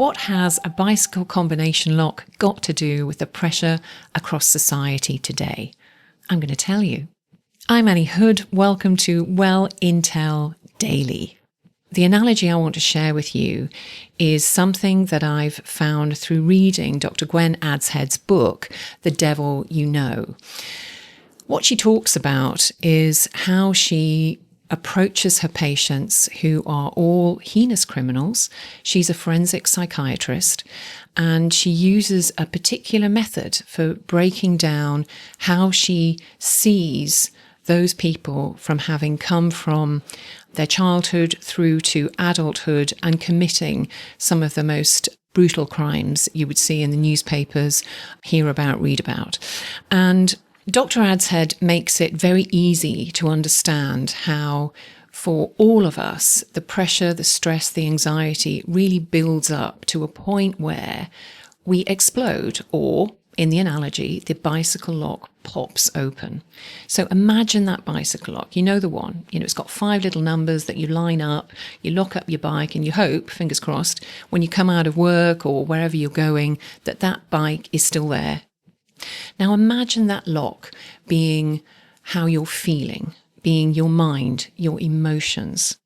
What has a bicycle combination lock got to do with the pressure across society today? I'm going to tell you. I'm Annie Hood. Welcome to Well Intel Daily. The analogy I want to share with you is something that I've found through reading Dr. Gwen Adshead's book, The Devil You Know. What she talks about is how she approaches her patients who are all heinous criminals. She's a forensic psychiatrist, and she uses a particular method for breaking down how she sees those people from having come from their childhood through to adulthood and committing some of the most brutal crimes you would see in the newspapers, hear about, read about. And Dr. Adshead makes it very easy to understand how, for all of us, the pressure, the stress, the anxiety really builds up to a point where we explode, or, in the analogy, the bicycle lock pops open. So imagine that bicycle lock. You know the one. It's got 5 little numbers that you line up, you lock up your bike, and you hope, fingers crossed, when you come out of work or wherever you're going, that bike is still there. Now imagine that lock being how you're feeling, being your mind, your emotions.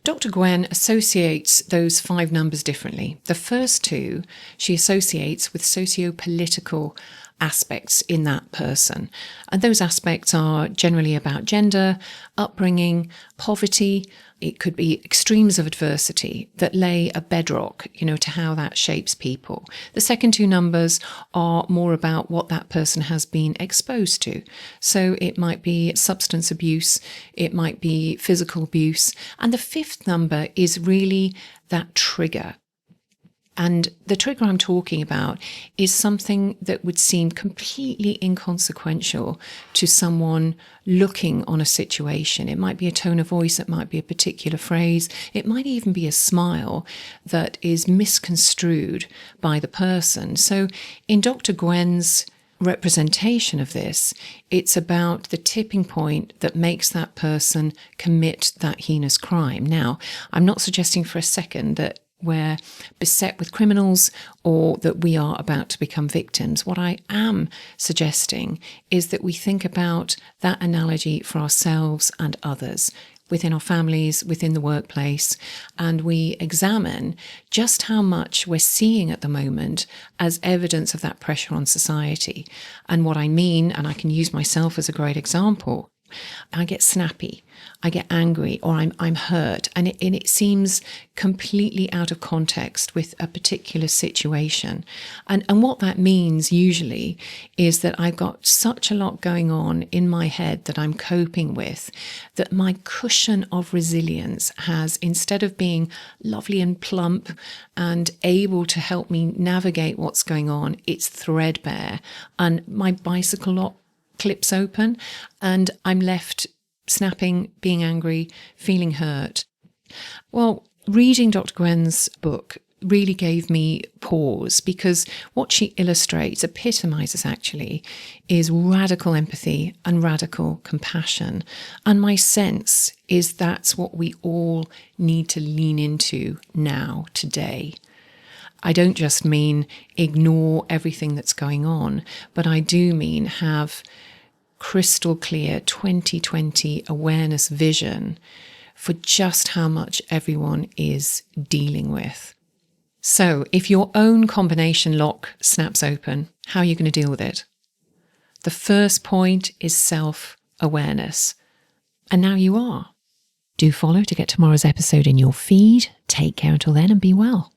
Dr. Gwen associates those 5 numbers differently. The first 2 she associates with socio-political aspects in that person. And those aspects are generally about gender, upbringing, poverty. It could be extremes of adversity that lay a bedrock, to how that shapes people. The second 2 numbers are more about what that person has been exposed to. So it might be substance abuse, it might be physical abuse. And the 5th number is really that trigger. And the trigger I'm talking about is something that would seem completely inconsequential to someone looking on a situation. It might be a tone of voice, it might be a particular phrase, it might even be a smile that is misconstrued by the person. So in Dr. Gwen's representation of this, it's about the tipping point that makes that person commit that heinous crime. Now, I'm not suggesting for a second that we're beset with criminals or that we are about to become victims. What I am suggesting is that we think about that analogy for ourselves and others, within our families, within the workplace, and we examine just how much we're seeing at the moment as evidence of that pressure on society. And what I mean, and I can use myself as a great example, I get snappy, I get angry, or I'm hurt, and it seems completely out of context with a particular situation. And what that means usually is that I've got such a lot going on in my head that I'm coping with, that my cushion of resilience has, instead of being lovely and plump and able to help me navigate what's going on, it's threadbare, and my bicycle lock clips open and I'm left snapping, being angry, feeling hurt. Well, reading Dr. Gwen's book really gave me pause, because what she illustrates, epitomizes actually, is radical empathy and radical compassion. And my sense is that's what we all need to lean into now, today. I don't just mean ignore everything that's going on, but I do mean have crystal clear 2020 awareness vision for just how much everyone is dealing with. So if your own combination lock snaps open, how are you going to deal with it? The first point is self-awareness. And now you are. Do follow to get tomorrow's episode in your feed. Take care until then and be well.